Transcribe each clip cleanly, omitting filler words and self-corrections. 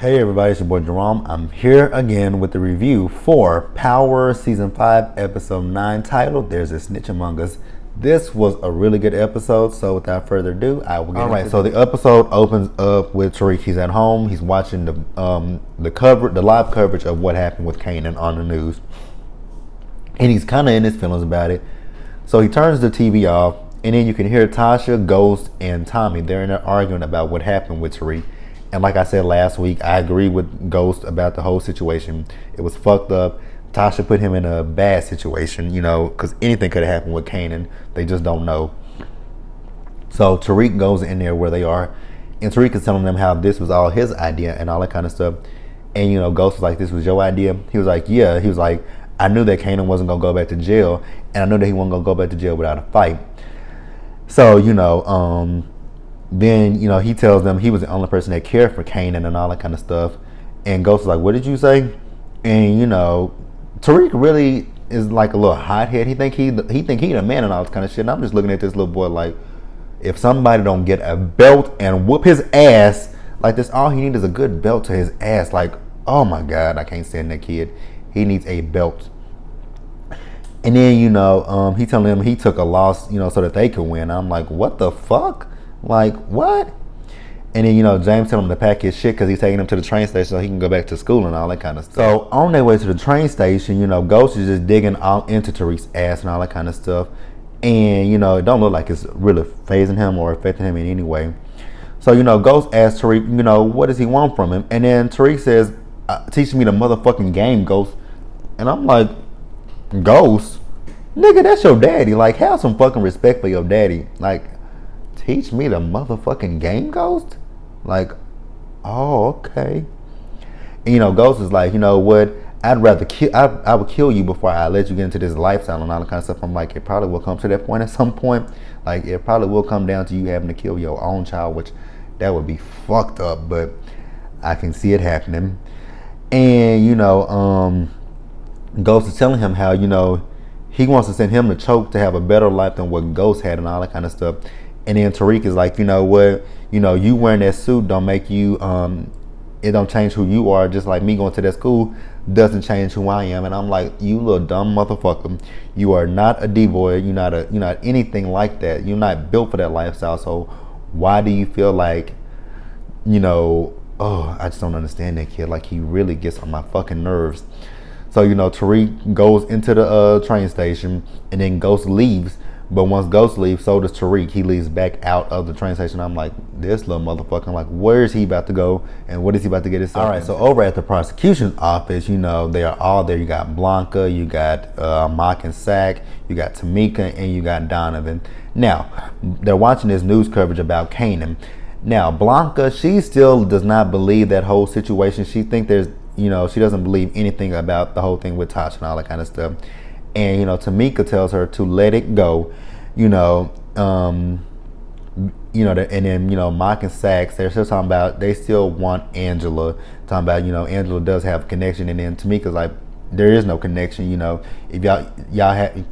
Hey everybody, it's your boy Jerome. I'm here again with the review for Power Season 5, Episode 9, titled There's a Snitch Among Us. This was a really good episode, so without further ado, I will get Alright, so the episode opens up with Tariq. He's at home, he's watching the live coverage of what happened with Kanan on the news. And he's kinda in his feelings about it. So he turns the TV off, and then you can hear Tasha, Ghost, and Tommy. They're in there arguing about what happened with Tariq. And like I said last week, I agree with Ghost about the whole situation. It was fucked up. Tasha put him in a bad situation, because anything could have happened with Kanan. They just don't know. So Tariq goes in there where they are, and Tariq is telling them how this was all his idea and all that kind of stuff. And, Ghost was like, this was your idea? He was like, yeah. He was like, I knew that Kanan wasn't going to go back to jail, and I knew that he wasn't going to go back to jail without a fight. So, then, he tells them he was the only person that cared for Kanan and all that kind of stuff. And Ghost is like, what did you say? And, Tariq really is like a little hothead. He think he the man and all this kind of shit. And I'm just looking at this little boy like, if somebody don't get a belt and whoop his ass, like this, all he needs is a good belt to his ass. Like, oh my God, I can't stand that kid. He needs a belt. And then, he telling them he took a loss, so that they could win. I'm like, what the fuck? Like, what? And then, James telling him to pack his shit because he's taking him to the train station so he can go back to school and all that kind of stuff. So on their way to the train station, Ghost is just digging all into Tariq's ass and all that kind of stuff. And, it don't look like it's really phasing him or affecting him in any way. So, Ghost asks Tariq, what does he want from him? And then Tariq says, teach me the motherfucking game, Ghost. And I'm like, Ghost? Nigga, that's your daddy. Like, have some fucking respect for your daddy. Like, teach me the motherfucking game, Ghost? Like, oh, okay. And, Ghost is like, you know what? I'd rather I would kill you before I let you get into this lifestyle and all that kind of stuff. I'm like, it probably will come to that point at some point. Like, it probably will come down to you having to kill your own child, which that would be fucked up, but I can see it happening. And, Ghost is telling him how, he wants to send him to choke to have a better life than what Ghost had and all that kind of stuff. And then Tariq is like, you know what? You wearing that suit don't make you, it don't change who you are. Just like me going to that school doesn't change who I am. And I'm like, you little dumb motherfucker. You are not a D-boy. You're not anything like that. You're not built for that lifestyle. So why do you feel like, I just don't understand that kid. Like, he really gets on my fucking nerves. So, Tariq goes into the train station, and then Ghost leaves. But once Ghost leaves, so does Tariq. He leaves back out of the train station. I'm like, this little motherfucker. I'm like, where is he about to go? And what is he about to get himself? All right, so over at the prosecution's office, they are all there. You got Blanca, you got Mock and Sack, you got Tamika, and you got Donovan. Now, they're watching this news coverage about Kanan. Now, Blanca, she still does not believe that whole situation. She thinks there's, she doesn't believe anything about the whole thing with Tasha and all that kind of stuff. And, Tamika tells her to let it go, and then, Mock and Sax, they're still talking about, they still want Angela, talking about, Angela does have a connection. And then Tamika's like, there is no connection, if y'all had,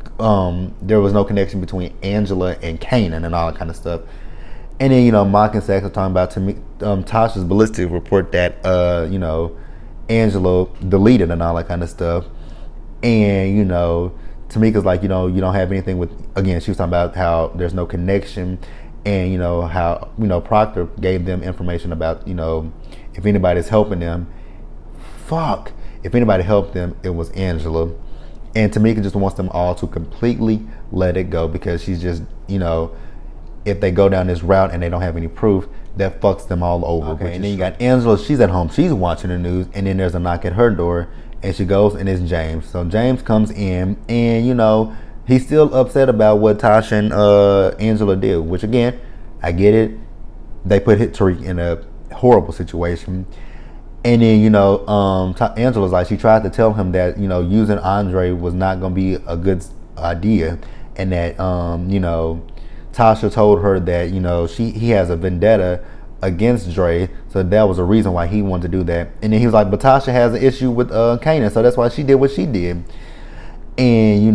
there was no connection between Angela and Kanan and all that kind of stuff. And then, Mock and Sax are talking about Tasha's ballistic report that, Angela deleted and all that kind of stuff. And, Tamika's like, you don't have anything with, again, she was talking about how there's no connection. And, how, Proctor gave them information about, if anybody's helping them, if anybody helped them, it was Angela. And Tamika just wants them all to completely let it go, because she's just, if they go down this route and they don't have any proof, that fucks them all over. Okay, and then you got Angela, she's at home, she's watching the news, and then there's a knock at her door, and she goes, and it's James. So James comes in, and he's still upset about what Tasha and Angela did, which again, I get it. They put Tariq in a horrible situation. And then, Angela's like, she tried to tell him that, using Andre was not going to be a good idea. And that, Tasha told her that, he has a vendetta against Dre, so that was a reason why he wanted to do that. And then he was like, but Tasha has an issue with Kanan, so that's why she did what she did. And he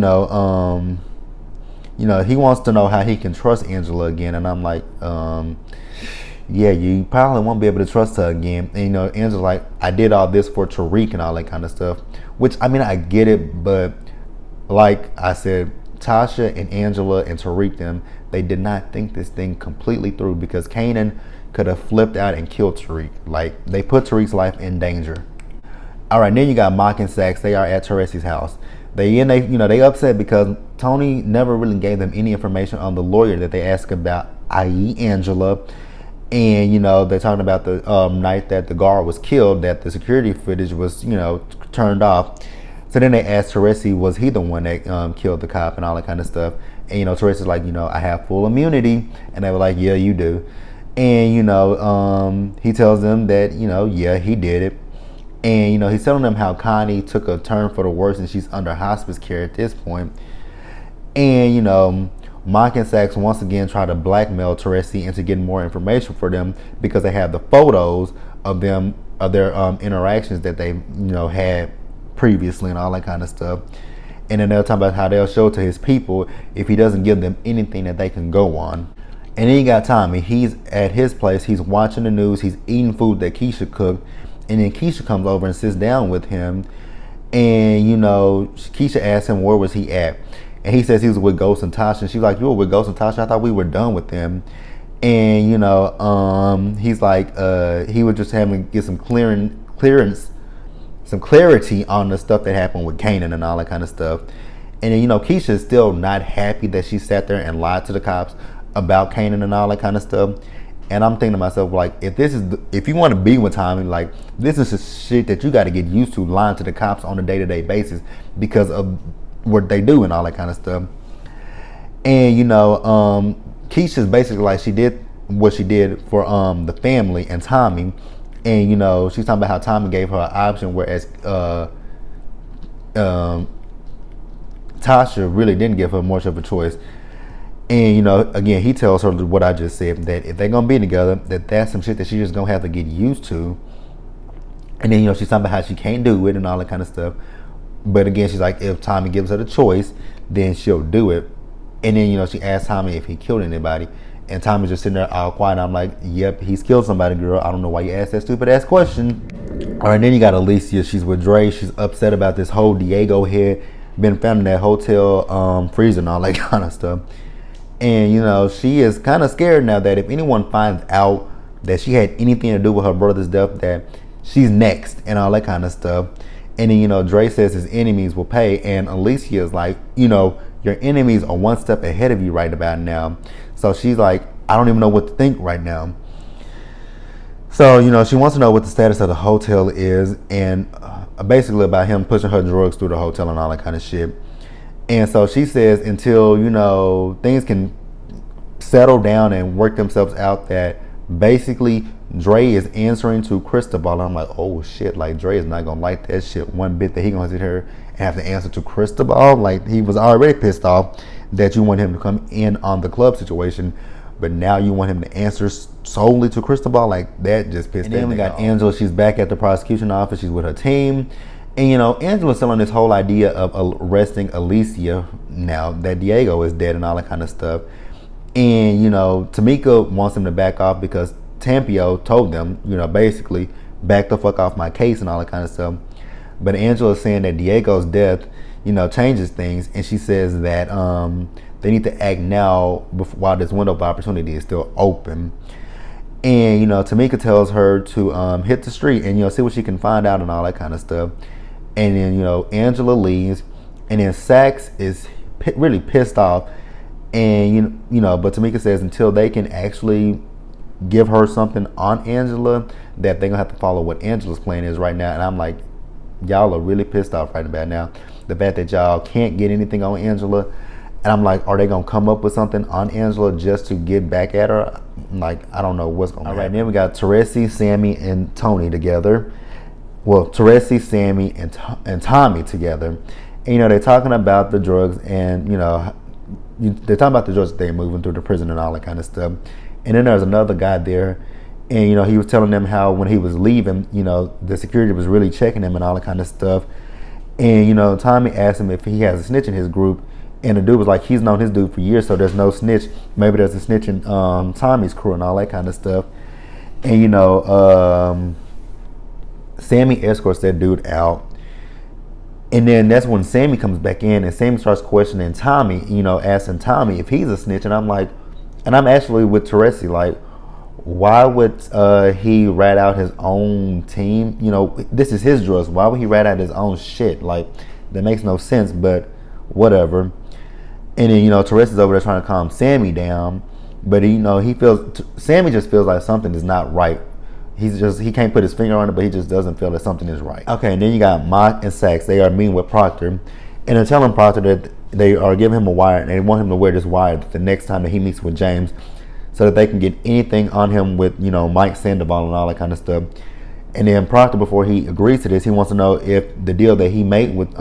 wants to know how he can trust Angela again. And I'm like, yeah, you probably won't be able to trust her again. And Angela's like, I did all this for Tariq and all that kind of stuff. Which, I mean, I get it, but like I said, Tasha and Angela and Tariq them, they did not think this thing completely through, because Kanan could have flipped out and killed Tariq. Like, they put Tariq's life in danger. All right, then you got Mock and Sax. They are at Teresi's house. They upset because Tony never really gave them any information on the lawyer that they asked about, i.e. Angela. And they're talking about the night that the guard was killed, that the security footage was turned off. So then they asked Teresi, was he the one that killed the cop and all that kind of stuff. And Teresi's like, I have full immunity. And they were like, yeah, you do. And he tells them that yeah, he did it. And he's telling them how Connie took a turn for the worse and she's under hospice care at this point. And Mock and Sax once again try to blackmail Teresi into getting more information for them, because they have the photos of their interactions that they had previously and all that kind of stuff. And then they'll talk about how they'll show to his people if he doesn't give them anything that they can go on. And then you got Tommy. He's at his place. He's watching the news. He's eating food that Keisha cooked. And then Keisha comes over and sits down with him. And, Keisha asks him, where was he at? And he says he was with Ghost and Tasha. And she's like, you were with Ghost and Tasha? I thought we were done with them. And, he's like, he was just having to get some clarity on the stuff that happened with Kanan and all that kind of stuff. And then, Keisha is still not happy that she sat there and lied to the cops about Kanan and all that kind of stuff. And I'm thinking to myself, like, if you want to be with Tommy, like, this is just shit that you got to get used to, lying to the cops on a day-to-day basis because of what they do and all that kind of stuff. And Keisha's basically like, she did what she did for the family and Tommy. And she's talking about how Tommy gave her an option, whereas Tasha really didn't give her much of a choice. And again, he tells her what I just said, that if they're gonna be together, that's some shit that she's just gonna have to get used to. And then she's talking about how she can't do it and all that kind of stuff. But again, she's like, if Tommy gives her the choice, then she'll do it. And then she asks Tommy if he killed anybody, and Tommy's just sitting there all quiet. And I'm like, yep, he's killed somebody, girl. I don't know why you asked that stupid ass question. All right, then you got Alicia. She's with Dre. She's upset about this whole Diego head been found in that hotel freezer and all that kind of stuff. And she is kind of scared now that if anyone finds out that she had anything to do with her brother's death, that she's next and all that kind of stuff. And then Dre says his enemies will pay, and Alicia is like, your enemies are one step ahead of you right about now. So she's like, I don't even know what to think right now. So she wants to know what the status of the hotel is, and basically about him pushing her drugs through the hotel and all that kind of shit. And so she says until, things can settle down and work themselves out, that basically Dre is answering to Cristobal. I'm like, oh shit, like Dre is not gonna like that shit one bit, that he gonna sit here and have to answer to Cristobal. Like, he was already pissed off that you want him to come in on the club situation, but now you want him to answer solely to Cristobal. Like, that just pissed him off. And then we got Angela. She's back at the prosecution office. She's with her team. And Angela's selling this whole idea of arresting Alicia now that Diego is dead and all that kind of stuff. And Tamika wants him to back off because Tampio told them, basically, back the fuck off my case and all that kind of stuff. But Angela's saying that Diego's death, changes things, and she says that they need to act now while this window of opportunity is still open. And Tamika tells her to hit the street and see what she can find out and all that kind of stuff. And then Angela leaves, and then Sax is really pissed off. And but Tamika says until they can actually give her something on Angela, that they're gonna have to follow what Angela's plan is right now. And I'm like, y'all are really pissed off right about now. The fact that y'all can't get anything on Angela. And I'm like, are they gonna come up with something on Angela just to get back at her? Like, I don't know what's gonna happen. All right, then we got Teresi, Sammy, and Tony together. Well, Teresi, Sammy, and Tommy together. And they're talking about the drugs, and they're talking about the drugs that they're moving through the prison and all that kind of stuff. And then there's another guy there, and he was telling them how when he was leaving, the security was really checking him and all that kind of stuff. And Tommy asked him if he has a snitch in his group, and the dude was like, he's known his dude for years, so there's no snitch. Maybe there's a snitch in Tommy's crew and all that kind of stuff. And Sammy escorts that dude out. And then that's when Sammy comes back in, and Sammy starts questioning Tommy, asking Tommy if he's a snitch. And I'm like, and I'm actually with Teresi, like, why would he rat out his own team? This is his drugs. Why would he rat out his own shit? Like, that makes no sense, but whatever. And then, Teresi's over there trying to calm Sammy down. But, Sammy just feels like something is not right. He can't put his finger on it, but he just doesn't feel that something is right. Okay, and then you got Mock and Sax. They are meeting with Proctor, and they're telling Proctor that they are giving him a wire, and they want him to wear this wire the next time that he meets with James, so that they can get anything on him with, Mike Sandoval and all that kind of stuff. And then Proctor, before he agrees to this, he wants to know if the deal that he made with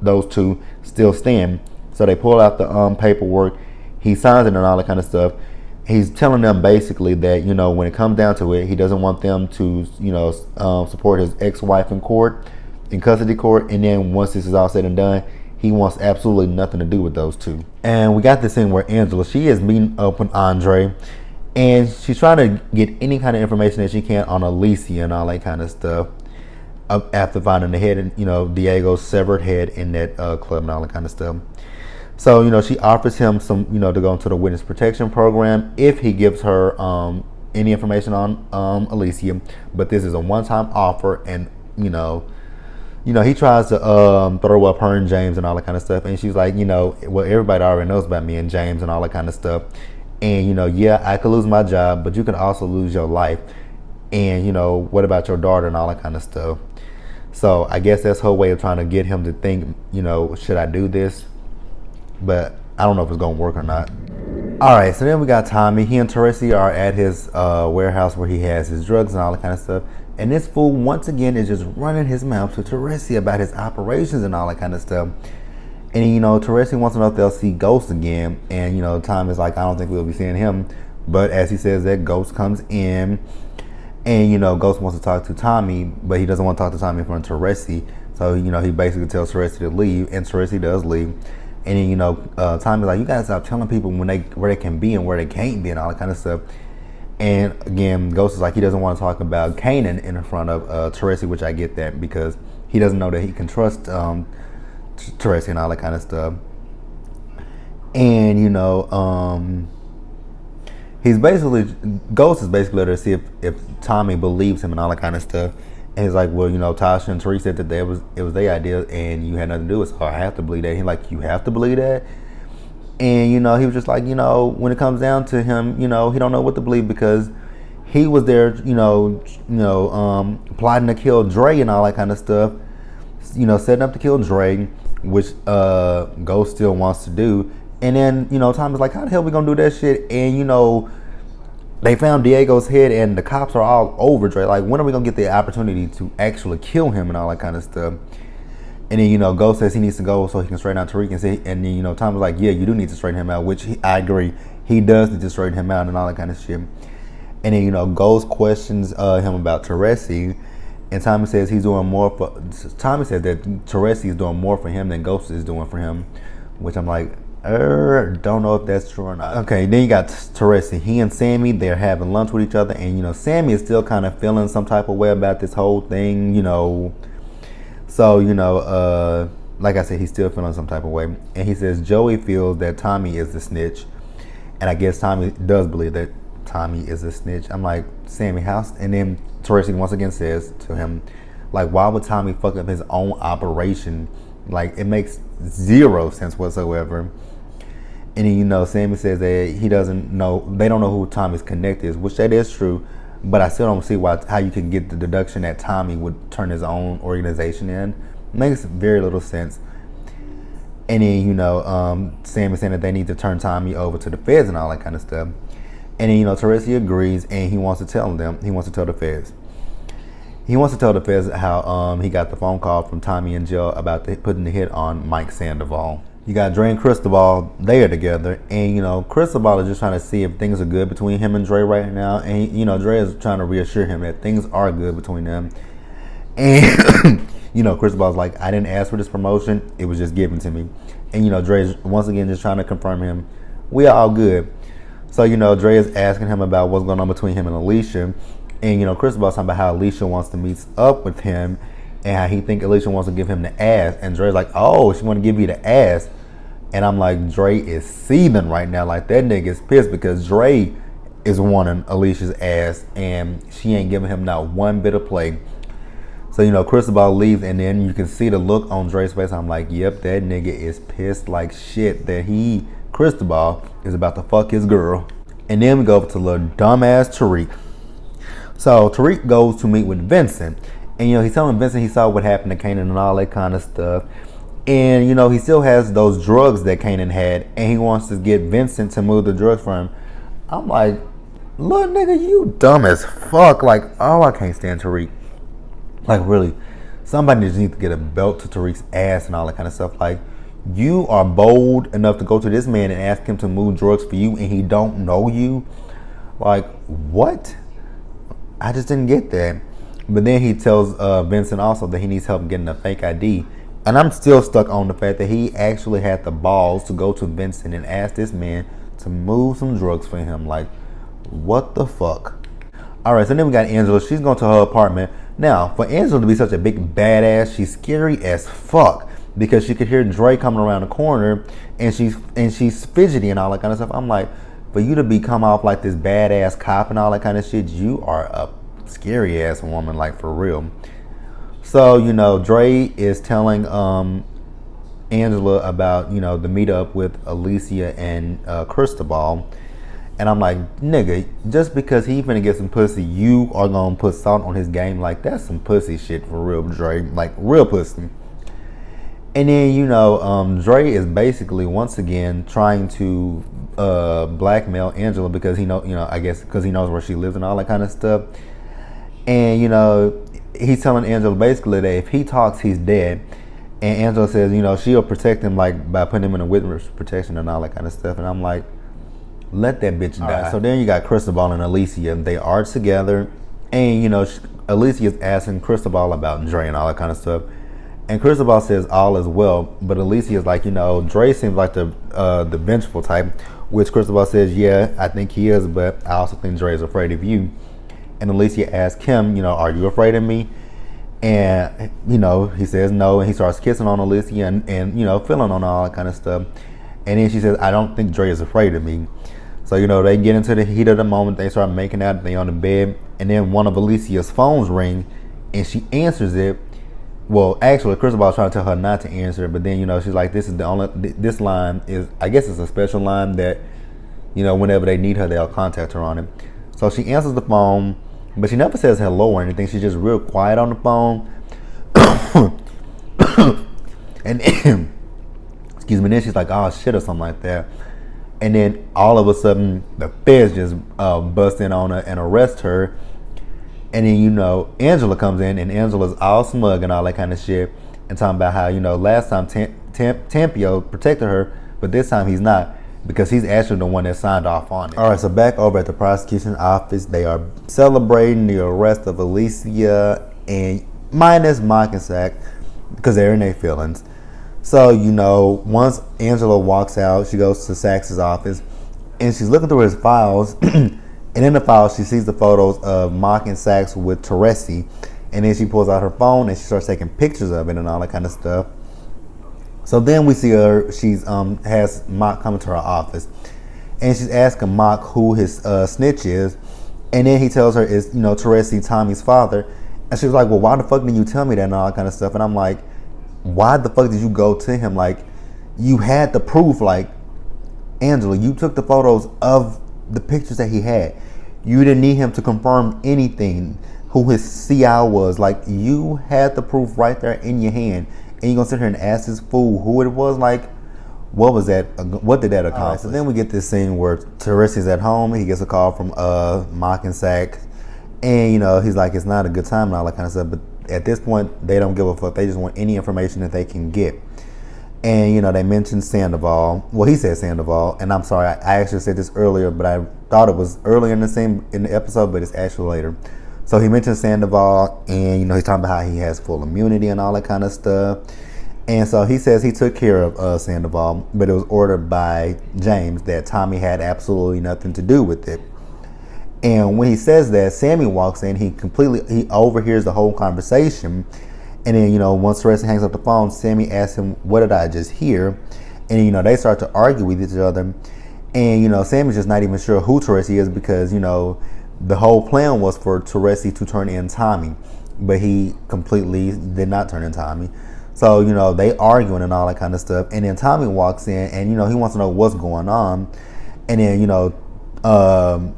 those two still stand. So they pull out the paperwork, he signs it and all that kind of stuff. He's telling them basically that, when it comes down to it, he doesn't want them to, support his ex-wife in custody court. And then once this is all said and done, he wants absolutely nothing to do with those two. And we got this scene where Angela, she is meeting up with Andre, and she's trying to get any kind of information that she can on Alicia and all that kind of stuff. After finding the head, and Diego's severed head in that club and all that kind of stuff. So, she offers him some, to go into the witness protection program if he gives her any information on Alicia. But this is a one-time offer, and, he tries to throw up her and James and all that kind of stuff. And she's like, well, everybody already knows about me and James and all that kind of stuff. And, yeah, I could lose my job, but you could also lose your life. And, what about your daughter and all that kind of stuff. So I guess that's her way of trying to get him to think, should I do this? But I don't know if it's going to work or not. All right, so then we got Tommy. He and Teresi are at his warehouse where he has his drugs and all that kind of stuff. And this fool, once again, is just running his mouth to Teresi about his operations and all that kind of stuff. And, Teresi wants to know if they'll see Ghost again. And, Tommy's like, I don't think we'll be seeing him. But as he says that, Ghost comes in. And, Ghost wants to talk to Tommy, but he doesn't want to talk to Tommy in front of Teresi. So, he basically tells Teresi to leave, and Teresi does leave. And then, Tommy's like, you gotta stop telling people where they can be and where they can't be and all that kind of stuff. And again, Ghost is like, he doesn't want to talk about Kanan in front of Teresi, which I get that, because he doesn't know that he can trust Teresi and all that kind of stuff. And, Ghost is basically there to see if Tommy believes him and all that kind of stuff. And he's like, well, Tasha and Teresa said that it was their idea and you had nothing to do with it, so I have to believe that. He's like, you have to believe that? And, he was just like, when it comes down to him, he don't know what to believe, because he was there, plotting to kill Dre and all that kind of stuff, setting up to kill Dre, which Ghost still wants to do. And then, Tommy's like, how the hell we gonna do that shit? And, they found Diego's head and the cops are all over Dre. Like, when are we gonna get the opportunity to actually kill him and all that kind of stuff? And then, Ghost says he needs to go so he can straighten out Tariq. And then, Tommy's like, yeah, you do need to straighten him out, which I agree. He does need to straighten him out and all that kind of shit. And then, Ghost questions him about Teresi. And Tommy says Tommy says that Teresi is doing more for him than Ghost is doing for him, which I'm like, don't know if that's true or not. Okay, then you got Teresi. He and Sammy, they're having lunch with each other, and Sammy is still kind of feeling some type of way about this whole thing, So, like I said, he's still feeling some type of way. And he says Joey feels that Tommy is the snitch. And I guess Tommy does believe that Tommy is a snitch. I'm like, Sammy, house. And then Teresi once again says to him, like, why would Tommy fuck up his own operation? Like, it makes zero sense whatsoever. And then, Sammy says that they don't know who Tommy's connect is, which that is true, but I still don't see how you can get the deduction that Tommy would turn his own organization in. Makes very little sense. And then, Sammy saying that they need to turn Tommy over to the feds and all that kind of stuff. And then, Teresi agrees, and he wants to tell the feds. He wants to tell the feds how he got the phone call from Tommy in jail about putting the hit on Mike Sandoval. You got Dre and Cristobal, they are together, and Cristobal is just trying to see if things are good between him and Dre right now, and Dre is trying to reassure him that things are good between them. And Cristobal's like, I didn't ask for this promotion, it was just given to me. And Dre's once again just trying to confirm him, we are all good. So Dre is asking him about what's going on between him and Alicia, And Cristobal's talking about how Alicia wants to meet up with him, and how he think Alicia wants to give him the ass. And Dre's like, oh, she want to give you the ass. And I'm like, Dre is seething right now. Like, that nigga is pissed because Dre is wanting Alicia's ass, and she ain't giving him not one bit of play. So, Cristobal leaves, and then you can see the look on Dre's face. I'm like, yep, that nigga is pissed like shit that Cristobal, is about to fuck his girl. And then we go over to little dumbass Tariq. So Tariq goes to meet with Vincent, and he's telling Vincent he saw what happened to Kanan and all that kind of stuff. And he still has those drugs that Kanan had, and he wants to get Vincent to move the drugs for him. I'm like, little nigga, you dumb as fuck. Like, oh, I can't stand Tariq. Like, really, somebody just needs to get a belt to Tariq's ass and all that kind of stuff. Like, you are bold enough to go to this man and ask him to move drugs for you, and he don't know you. Like, what? I just didn't get that. But then he tells Vincent also that he needs help getting a fake ID. And I'm still stuck on the fact that he actually had the balls to go to Vincent and ask this man to move some drugs for him. Like, what the fuck? All right, so then we got Angela. She's going to her apartment. Now, for Angela to be such a big badass, she's scary as fuck, because she could hear Dre coming around the corner, and she's fidgety and all that kind of stuff. I'm like, for you to come off like this badass cop and all that kind of shit, you are a scary ass woman, like, for real. So, Dre is telling Angela about, the meetup with Alicia and Cristobal. And I'm like, nigga, just because he finna get some pussy, you are gonna put salt on his game? Like, that's some pussy shit for real, Dre. Like, real pussy. And then, Dre is basically once again trying to blackmail Angela because I guess because he knows where she lives and all that kind of stuff. And he's telling Angela basically that if he talks, he's dead. And Angela says, she'll protect him, like, by putting him in a witness protection and all that kind of stuff. And I'm like, let that bitch die. Right. So then you got Cristobal and Alicia. They are together, and Alicia is asking Cristobal about Dre and all that kind of stuff. And Cristobal says all is well, but Alicia is like, Dre seems like the vengeful type, which Cristobal says, yeah, I think he is, but I also think Dre is afraid of you. And Alicia asks him, are you afraid of me? And he says no, and he starts kissing on Alicia and feeling on all that kind of stuff. And then she says, I don't think Dre is afraid of me. So, they get into the heat of the moment. They start making out. They on the bed. And then one of Alicia's phones ring, and she answers it. Well, actually, Cristobal's trying to tell her not to answer it. But then, she's like, this line is, I guess it's a special line that, whenever they need her, they'll contact her on it. So she answers the phone, but she never says hello or anything. She's just real quiet on the phone. And excuse me, then she's like, oh, shit, or something like that. And then all of a sudden, the feds just bust in on her and arrest her. And then, Angela comes in, and Angela's all smug and all that kind of shit, and talking about how, last time Tampio protected her, but this time he's not, because he's actually the one that signed off on it. All right, so back over at the prosecution office, they are celebrating the arrest of Alicia, and minus Mockinsack, because they're in their feelings. So, once Angela walks out, she goes to Sax's office, and she's looking through his files, and in the files, she sees the photos of Mock and Sax with Teresi, and then she pulls out her phone, and she starts taking pictures of it and all that kind of stuff. So then we see her, she's has Mock come to her office, and she's asking Mock who his snitch is, and then he tells her it's, Teresi, Tommy's father, and she was like, well, why the fuck didn't you tell me that and all that kind of stuff? And I'm like, why the fuck did you go to him? Like, you had the proof. Like, Angela, you took the photos of the pictures that he had. You didn't need him to confirm anything, who his CI was. Like, you had the proof right there in your hand, and you're gonna sit here and ask this fool who it was. Like, what was that? What did that accomplish? So then we get this scene where Teresi's at home. He gets a call from Mockinsack, and he's like, it's not a good time and all that kind of stuff. But at this point, they don't give a fuck. They just want any information that they can get. And, they mentioned Sandoval. Well, he said Sandoval. And I'm sorry, I actually said this earlier, but I thought it was earlier in the episode, but it's actually later. So he mentioned Sandoval, and, he's talking about how he has full immunity and all that kind of stuff. And so he says he took care of Sandoval, but it was ordered by James, that Tommy had absolutely nothing to do with it. And when he says that, Sammy walks in. He overhears the whole conversation. And then, once Teresi hangs up the phone, Sammy asks him, "What did I just hear?" And they start to argue with each other. And Sammy's just not even sure who Teresi is, because the whole plan was for Teresi to turn in Tommy, but he completely did not turn in Tommy. So they arguing and all that kind of stuff. And then Tommy walks in, and he wants to know what's going on. And then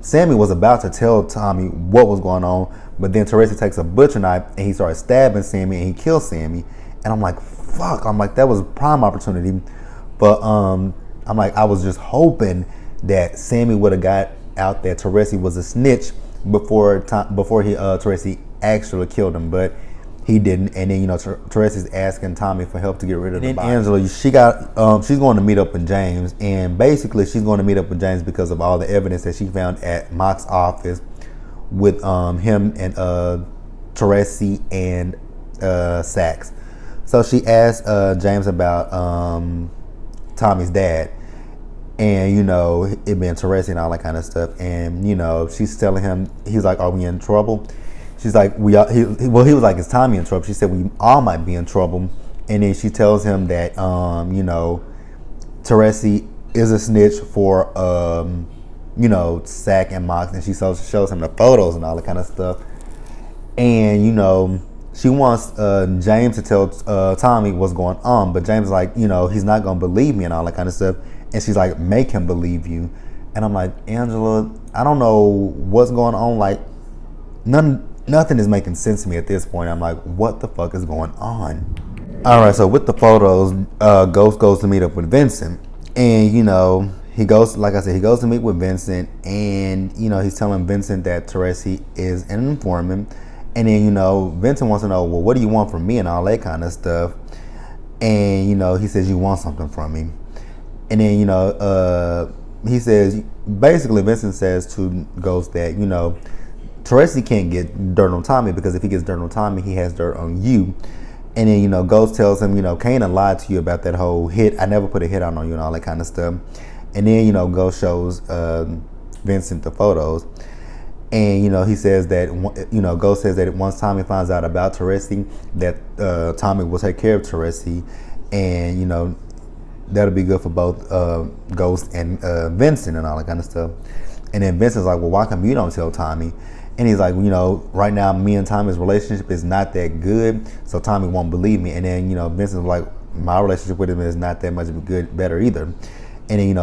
Sammy was about to tell Tommy what was going on, but then Teresi takes a butcher knife and he starts stabbing Sammy, and he kills Sammy. And I'm like, fuck. I'm like, that was a prime opportunity. But I'm like, I was just hoping that Sammy would have got out that Teresi was a snitch before Teresi actually killed him, but he didn't. And then Teresi's asking Tommy for help to get rid of the body. Angela, she's going to meet up with James, and basically she's going to meet up with James because of all the evidence that she found at Mock's office with him and Teresi and Sachs. So she asked James about Tommy's dad, and it being Teresi and all that kind of stuff. And she's telling him, he's like, "Are we in trouble?" She's like, he was like, "Is Tommy in trouble?" She said, "We all might be in trouble." And then she tells him that Teresi is a snitch for Sack and Mox, and she shows him the photos and all that kind of stuff. And she wants James to tell Tommy what's going on, but James is like, he's not gonna believe me and all that kind of stuff. And she's like, "Make him believe you." And I'm like, Angela, I don't know what's going on. Like, nothing is making sense to me at this point. I'm like, what the fuck is going on? All right, so with the photos, Ghost goes to meet up with Vincent, and he goes, like I said, he goes to meet with Vincent, and he's telling Vincent that Teresi is an informant. And then Vincent wants to know, well, what do you want from me and all that kind of stuff. And he says, "You want something from me." And then he says, basically Vincent says to Ghost that Teresi can't get dirt on Tommy, because if he gets dirt on Tommy, he has dirt on you. And then Ghost tells him, Kana lied to you about that whole hit. I never put a hit out on you and all that kind of stuff. And then Ghost shows Vincent the photos. And he says that Ghost says that once Tommy finds out about Teresi, that Tommy will take care of Teresi, and that'll be good for both Ghost and Vincent and all that kind of stuff. And then Vincent's like, "Well, why come you don't tell Tommy?" And he's like, "Right now me and Tommy's relationship is not that good, so Tommy won't believe me." And then Vincent's like, "My relationship with him is not that much better either." And then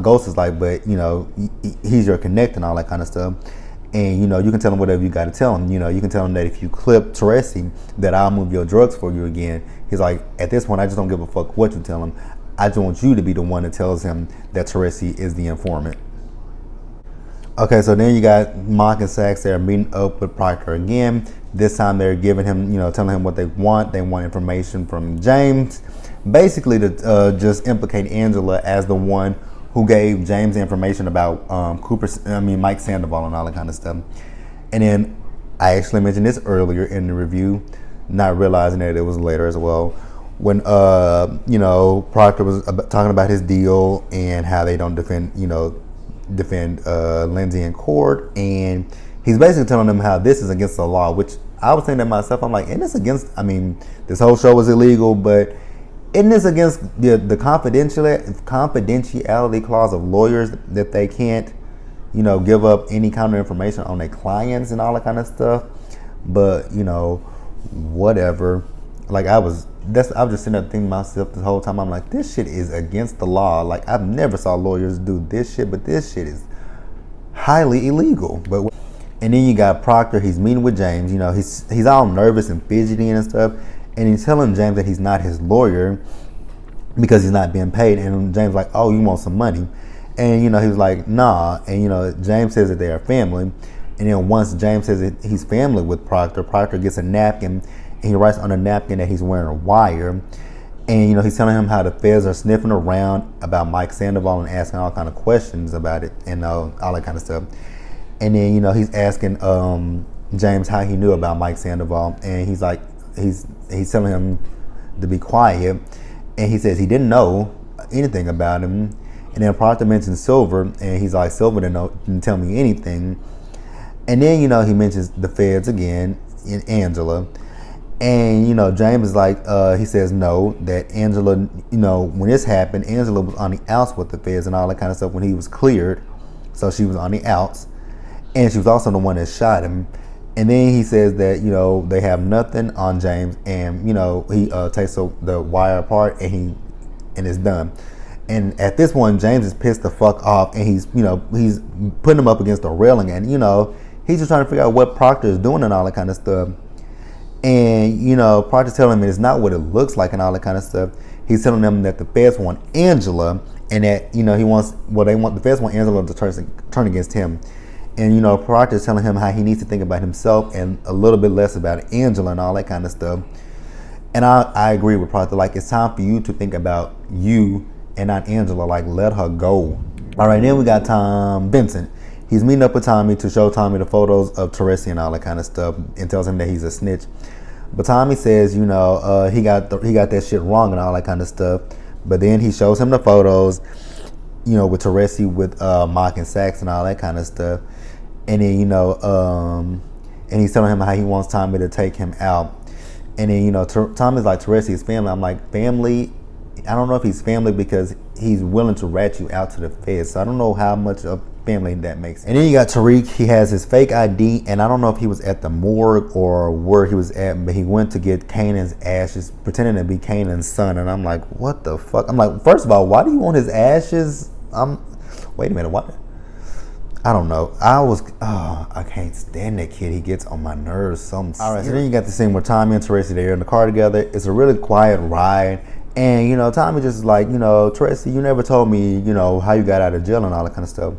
Ghost is like, "But he's your connect and all that kind of stuff." And you can tell him whatever you got to tell him. You can tell him that if you clip Teresi, that I'll move your drugs for you again. He's like, "At this point, I just don't give a fuck what you tell him. I just want you to be the one that tells him that Teresi is the informant." Okay, so then you got Mock and Sachs there meeting up with Proctor again. This time they're giving him, telling him what they want. They want information from James, basically to just implicate Angela as the one who gave James information about Mike Sandoval and all that kind of stuff. And then I actually mentioned this earlier in the review, not realizing that it was later as well, when Proctor was talking about his deal and how they don't defend Lindsay in court, and he's basically telling them how this is against the law, which I was saying to myself, I'm like, isn't this against, this whole show was illegal, but isn't this against the confidentiality clause of lawyers, that they can't, give up any kind of information on their clients and all that kind of stuff? But, whatever. Like, I was just sitting there thinking to myself the whole time, I'm like, this shit is against the law. Like, I've never saw lawyers do this shit, but this shit is highly illegal. And then you got Proctor, he's meeting with James, he's all nervous and fidgety and stuff. And he's telling James that he's not his lawyer because he's not being paid. And James like, "Oh, you want some money?" And he was like, "Nah." And James says that they are family. And then once James says that he's family with Proctor, Proctor gets a napkin, and he writes on the napkin that he's wearing a wire. And he's telling him how the feds are sniffing around about Mike Sandoval and asking all kind of questions about it and all that kind of stuff. And then he's asking James how he knew about Mike Sandoval, and he's like, he's telling him to be quiet, and he says he didn't know anything about him. And then Proctor mentions Silver, and he's like, "Silver didn't tell me anything." And then, he mentions the feds again in Angela. And, James is like, he says no, that Angela, when this happened, Angela was on the outs with the feds and all that kind of stuff when he was cleared. So she was on the outs. And she was also the one that shot him. And then he says that, they have nothing on James. And, he takes the wire apart and it's done. And at this point, James is pissed the fuck off. And he's putting him up against the railing. And, he's just trying to figure out what Proctor is doing and all that kind of stuff. And, Proctor's telling him it's not what it looks like and all that kind of stuff. He's telling them that the feds want Angela and that, the feds want Angela to turn against him. And, Proctor's telling him how he needs to think about himself and a little bit less about Angela and all that kind of stuff. And I agree with Proctor. Like, it's time for you to think about you and not Angela. Like, let her go. All right, then we got Vincent. He's meeting up with Tommy to show Tommy the photos of Teresi and all that kind of stuff and tells him that he's a snitch. But Tommy says, he got that shit wrong and all that kind of stuff. But then he shows him the photos, with Teresi with Mock and Sax and all that kind of stuff. And then, and he's telling him how he wants Tommy to take him out. And then, Tommy's like, Teresi is family. I'm like, family? I don't know if he's family because he's willing to rat you out to the feds. So I don't know how much of family that makes. And then you got Tariq. He has his fake ID, and I don't know if he was at the morgue or where he was at, but he went to get Kanan's ashes, pretending to be Kanan's son. And I'm like, what the fuck? I'm like, first of all, why do you want his ashes? Wait a minute, what? I don't know. I can't stand that kid. He gets on my nerves. All right, so then you got the scene where Tommy and Teresi, they're in the car together. It's a really quiet ride. And, Tommy just is like, Teresi, you never told me, how you got out of jail and all that kind of stuff.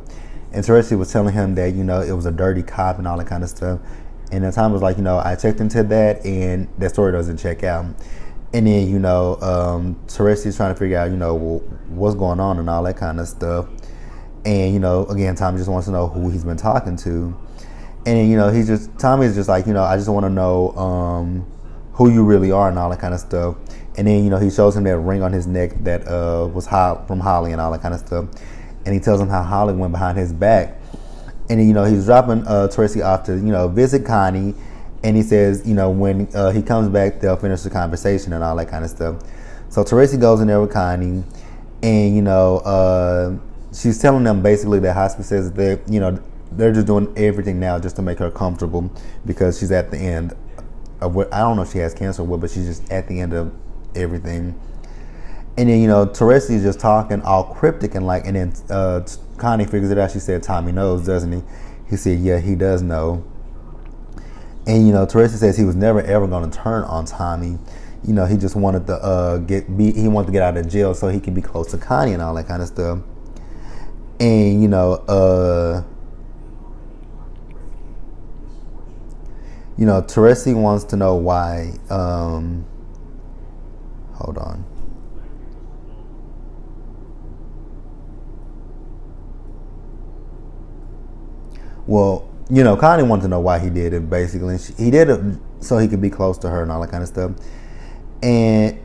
And Teresi was telling him that, it was a dirty cop and all that kind of stuff. And then Tommy was like, I checked into that and that story doesn't check out. And then, Teresi's trying to figure out, what's going on and all that kind of stuff. And, again, Tommy just wants to know who he's been talking to. And, Tommy's just like, I just want to know who you really are and all that kind of stuff. And then, he shows him that ring on his neck that was from Holly and all that kind of stuff. And he tells him how Holly went behind his back. And then, he's dropping Teresi off to, visit Connie. And he says, when he comes back, they'll finish the conversation and all that kind of stuff. So Teresi goes in there with Connie. And, she's telling them basically that hospice says that, they're just doing everything now just to make her comfortable because she's at the end of what, I don't know if she has cancer or what, but she's just at the end of everything. And then, Teresi is just talking all cryptic and then Connie figures it out. She said, Tommy knows, doesn't he? He said, yeah, he does know. And, Teresi says he was never ever going to turn on Tommy. He just wanted to he wanted to get out of jail so he could be close to Connie and all that kind of stuff. And, Teresi wants to know why, hold on. Well, Connie wanted to know why he did it, basically. He did it so he could be close to her and all that kind of stuff. And,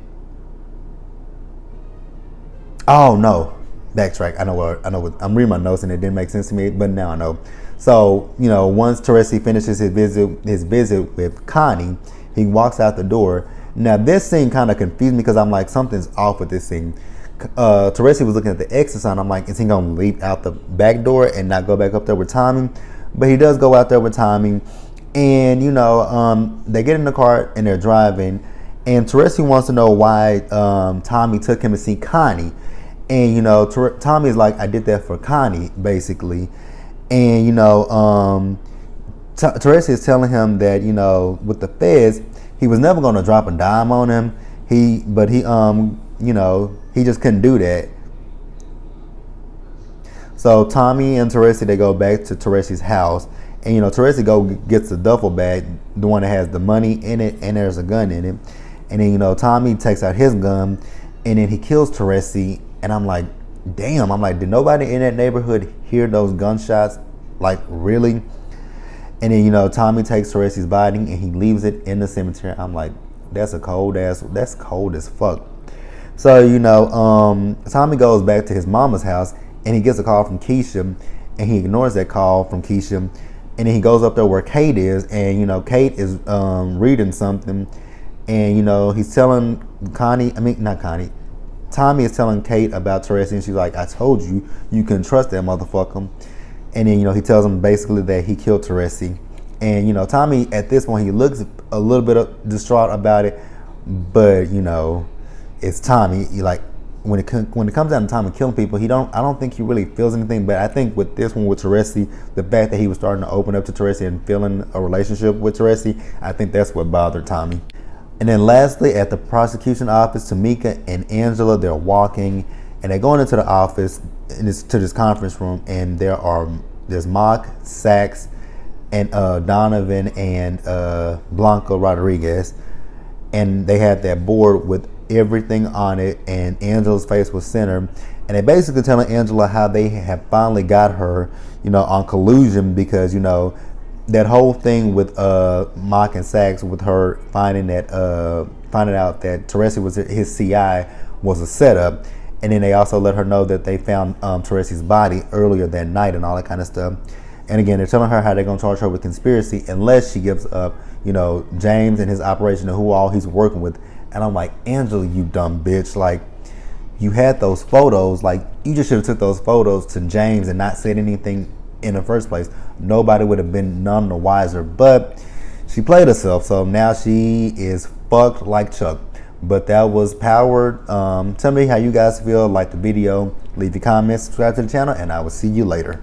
oh, no. Backtrack. I know what I'm reading my notes and it didn't make sense to me, but now I know. So, once Teresi finishes his visit with Connie, he walks out the door. Now, this scene kind of confused me because I'm like, something's off with this scene. Teresi was looking at the exit sign. I'm like, is he going to leap out the back door and not go back up there with Tommy? But he does go out there with Tommy. And, they get in the car and they're driving. And Teresi wants to know why Tommy took him to see Connie. And, Tommy's like, I did that for Connie, basically. And, Teresi is telling him that, with the feds, he was never going to drop a dime on him. But he just couldn't do that. So Tommy and Teresi, they go back to Teresi's house. And, Teresi gets the duffel bag, the one that has the money in it, and there's a gun in it. And then, Tommy takes out his gun, and then he kills Teresi. And I'm like, damn. I'm like, did nobody in that neighborhood hear those gunshots? Like, really? And then, Tommy takes Teresi's body and he leaves it in the cemetery. I'm like, that's cold as fuck. So, Tommy goes back to his mama's house and he gets a call from Keisha and he ignores that call from Keisha And then he goes up there where Kate is, and you know Kate is reading something, and you know he's telling Tommy is telling Kate about Teresi, and she's like, I told you, you can trust that motherfucker. And then, you know, he tells him basically that he killed Teresi. And, you know, Tommy, at this point, he looks a little bit distraught about it. But, you know, it's Tommy. Like, when it comes down to Tommy killing people, I don't think he really feels anything. But I think with this one with Teresi, the fact that he was starting to open up to Teresi and feeling a relationship with Teresi, I think that's what bothered Tommy. And then lastly, at the prosecution office, Tamika and Angela, they're walking, and they're going into the office, to this conference room, and there's Mock, Sax, and Donovan and Blanca Rodriguez, and they had that board with everything on it, and Angela's face was centered, and they basically telling Angela how they have finally got her, you know, on collusion, because you know that whole thing with Mock and Sax, with her finding out that Teresi was his CI, was a setup. And then they also let her know that they found Teresi's body earlier that night and all that kind of stuff. And again, they're telling her how they're going to charge her with conspiracy unless she gives up, you know, James and his operation and who all he's working with. And I'm like, Angela, you dumb bitch. Like, you had those photos. Like, you just should have took those photos to James and not said anything in the first place. Nobody would have been none the wiser. But she played herself. So now she is fucked like Chuck. But that was Powered. Tell me how you guys feel. Like the video, leave your comments, subscribe to the channel, and I will see you later.